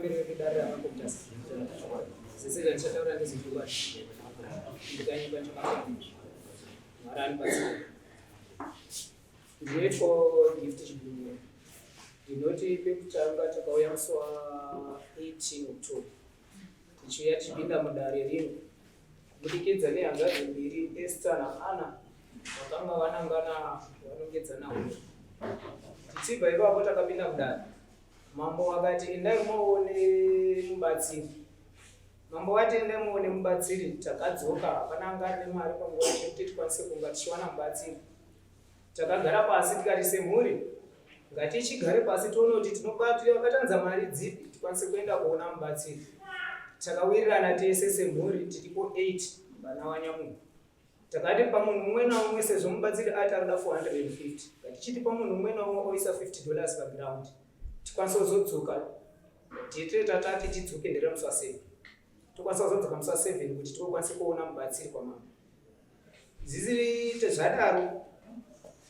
mbere kudara makomtas sisi nchataura ngezvikuwa ndikanyika chakafana marani basi ndiyetwo gift chibungu ndinoti pekutanga takauya musi wa18 October tichiuya tichipinda mudare rino kubudikidza nehanga mbiri Esther naAnna vakanga vanangana vanongedzana uno tichibva ipapo takapinda mudare. Mambo wakati endai muone mubatsiri. Mambo wati endai muone mubatsiri takadzoka hapana anga ane mari panguva yekuti tikwanise kunga tichiwana mubatsiri. Takagara pasi tikati semhuri ngatichigare pasi tonoti tinobatira vakatanza mari dzipi tikwanise kuenda kuona mubatsiri. Takawirirana tese semhuri tiripo 8 vana vaNyamunhu. Takati pamunhu mumwe naumwe sezvo mubatsiri ati arida 450 ngatichiti pamunhu mumwe naumwe oisa $50 paground tikwanisa kuzodzoka tiitire tatati tidzoke ndere musi wa7 tokwanisa kuzodzoka musi wa7 kuti tikwanise kuona mubatsiri kwamama. Zvisiri zvadaro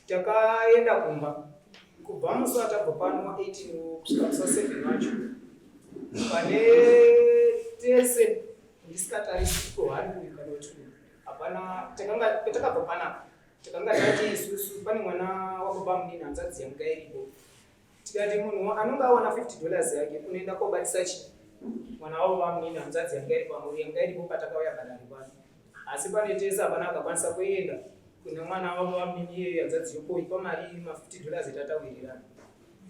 takaenda kumba kubva musi watabva pano wa18 kusvika musi wa7 wacho pane tese ndisingatarisi kuhani kana kuti hapana takabva panapa takanga tati isusu pane mwana wababa munini hanzvadzi yanga iripo tikati munhu anonga awana $50 yake unoenda kobatisa chi mwana wababa munini hanzvadzi yanga iripo patakauya padare pano asi pane tese hapana akakwanisa kuenda kune mwana wababa munini iye hanzvadzi yokoipa mari $50 tatawirirana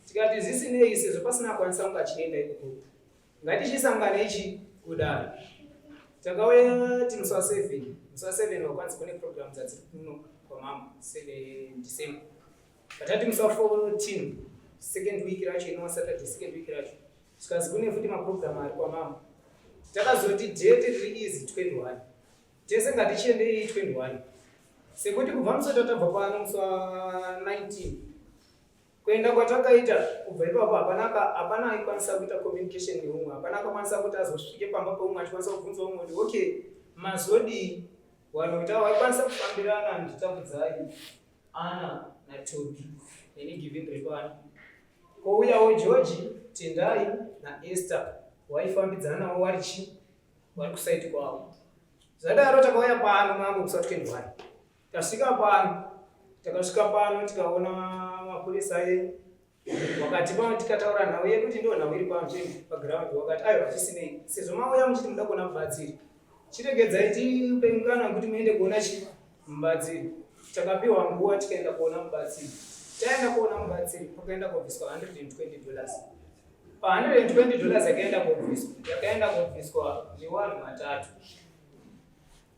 tikati zvisinei sezvo pasina akwanisa kunga achienda ikoko ngatichisangana ichi kudare. Takauya ti musi wa7 wakwanisa kune program dzadziri kuno kwamama 7 December. Patati musi wa14 second week racho inova Saturday second week racho zvikazi kune futi maprogram ari kwamama. Takazoti date riri izi 21 tese ngatichiendei 21 sekuti kubva musi watabva pano musi wa19 kuenda kwatakaita kubva ipapo hapana aikwanisa kuita communication neumwe hapana akakwanisa kuti azosvike pamba peumwe achikwanisa kubvunza umwe kuti okay mazodi wanoita waikwanisa kufambirana nditambudzai Anna naTobi neni giving repano kouyawo George Tendai naEsther waifambidzana navo vari kusaiti kwavo. Zvadaro takauya pano mambo musi wa21 takasvika pano tikaona mapurisa edu wakati pano tikataura nhau yedu kuti ndo nhau iri paground wakati aiwa tisinei sezvo mauya muchiti muda kuona mubatsiri chiregedzai tipengana kuti muende kuona chi mubatsiri. Takapiwa nguva tikaenda kuona mubatsiri. Taenda kuona mubatsiri pakaenda kubviswa $120 pa$120 yakaenda kubviswa nevanhu vatatu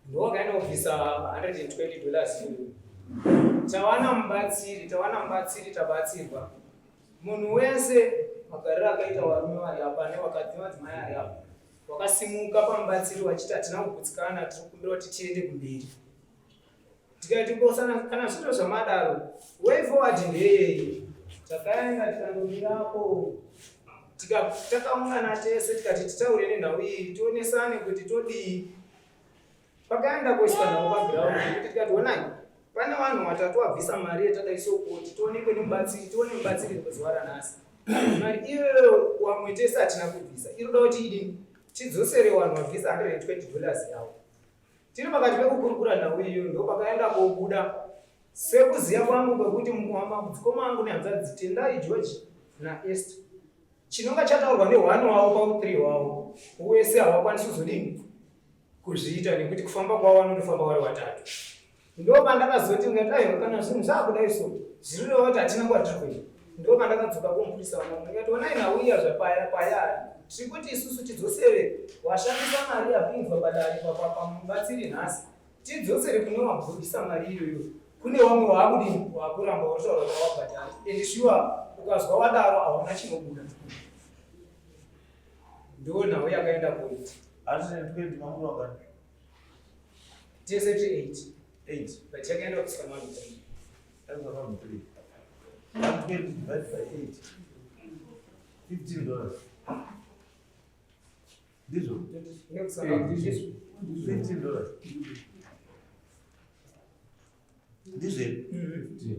ndo wakaenda kubvisa $120 tawana mubatsiri tabatsirwa munhu wese magariro akaita varume vari apa nevakadzi madzimai ari apa wakasimuka pamubatsiri wachiti hatina kugutsikana tiri kumbira kuti tiende kumberi. Tikati kosana kana zvito zvamadaro way forward ndeyei takaenda tikandomirapo takaungana tese tikati titaure nenhau iyi tionesane kuti todii. Pakaenda kuiswa nhau paground kuti tikati onai pane vanhu vatatu vabvisa mari yatadaisokoti tionekwe nemubatsiri tione mubatsiri kuzuva ranhasi mari iyo wamwe tese hatina kubvisa inoda kuti idini tidzosere vanhu vabvisa $120 yavo. Tiri pakati pekukurukura nhau iyo ndo pakaenda kobuda sekuziva kwangu kwekuti mudzikoma angu nehanzvadzi Tendai George naEsther chinonga chataurwa ne1 wavo pa3 wavo wese havakwanisi kuzodini kuzviita nekuti kufamba kwavo vanondofamba vari vatatu. Ndo pandakazoti ngati kana zvinhu zvakudai so zvirireva kuti hatina kwatiri kuenda. Ndo pandakadzoka kumupurisa vangu ndikati onai nhau iya zvapaya tiri kuti isusu tidzosere washandisa mari yapinzwa padare pamubatsiri nhasi tidzosere kune wabvisa mari iyoyo kune vamwe waakudini waakuramba uritaura kuti wabhadhara ende shuwa ukazwa wadaro hauna chinobuda. Ndo nhau yakaenda kuita tese ti 8 but yakaenda kusika mari 120 divided by 8 $15. This one? $15. This is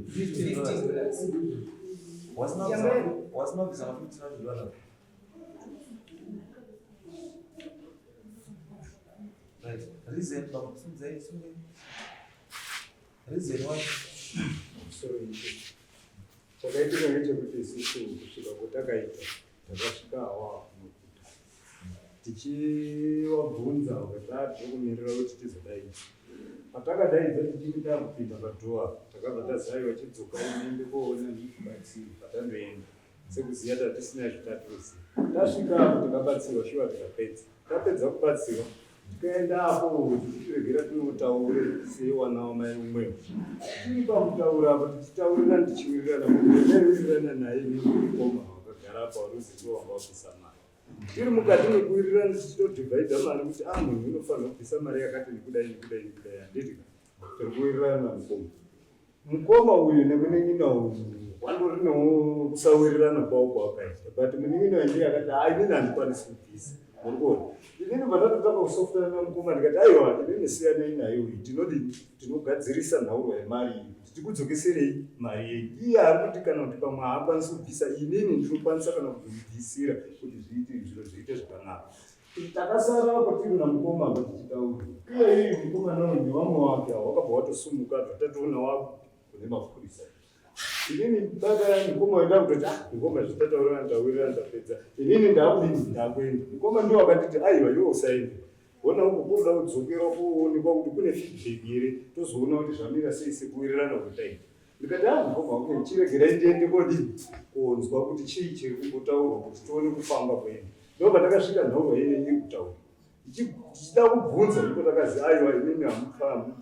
$15. Was not $15. reason baba sunzai sungai. Reason why? Chakaitika ngechekuti isusu kusvika kwatakaita takasvika awa muguta tichivabvunza vakati tinokumirira kuti tizodai. Patakadaidza tichikuita kupinda padhoa takabva tazaiwa chidzoka unoende koona ndikubatsira patandoenda sekuziya tatisina zvitatuzi. Tasvika apo takabatsirwa shuwa tikapedza. Tapedza kubatsirwa tikaenda apo tichiregera tinotaure sewana wamai umwewo. Tiri pamutaura apo tichitaurirana tichiwirirana muwirirana naye nemukoma wakagara apa waruzivo wanga wabvisa mari. Tiri mukati mekuwirirana tichitodhivhaidha mari kuti munhu unofanira kubvisa mari yakati nekudai nekudai nekudai. Handiti tiri kuwirirana namukoma. Mukoma uyu nemunin'ina uyu wandorinawo kusawirirana kwawo kwakaita, but munin'ina wanje akati inini handikwanisi kubvisa. Murikuona inini pandatotanga kusofutana namukoma ndikati aiwa inini siyanai naye uyu tinogadzirisa nhaurwa yemari iyi kuti tikudzokeserei mari yeyu. Iye ari kuti kana kuti pamwe haakwanisi kubvisa inini ndinokwanisa kana kubvisira kuti zviro zviite zvakanaka. Takasara apo tiri namukoma apa tichitaura. Iye iyi mukomana uyu nevamwe wake wakabva watosumuka zvatatoona wavo kune mapurisa. Inini mpaka mukoma wenda kutoti mukoma zvitataurana ndawirirana ndapedza. Inini ndakudini ndakwenda. Mukoma ndiwo akatiti aiwa iwe usaende. Ona uko kuda kudzokera kuonekwa kuti kune feedback here tozoona kuti zvamira sei sekuwirirana kutaita. Ndikati mukoma wangu ndichiregerai ndiende kodini kuonzwa kuti chii chiri kumbotaurwa kuti tione kufamba kwedu. Ndobva takasvika nhaurwa yenyu iri kutaura. Tichida kubvunza ndipo takazi aiwa inini hamufambi.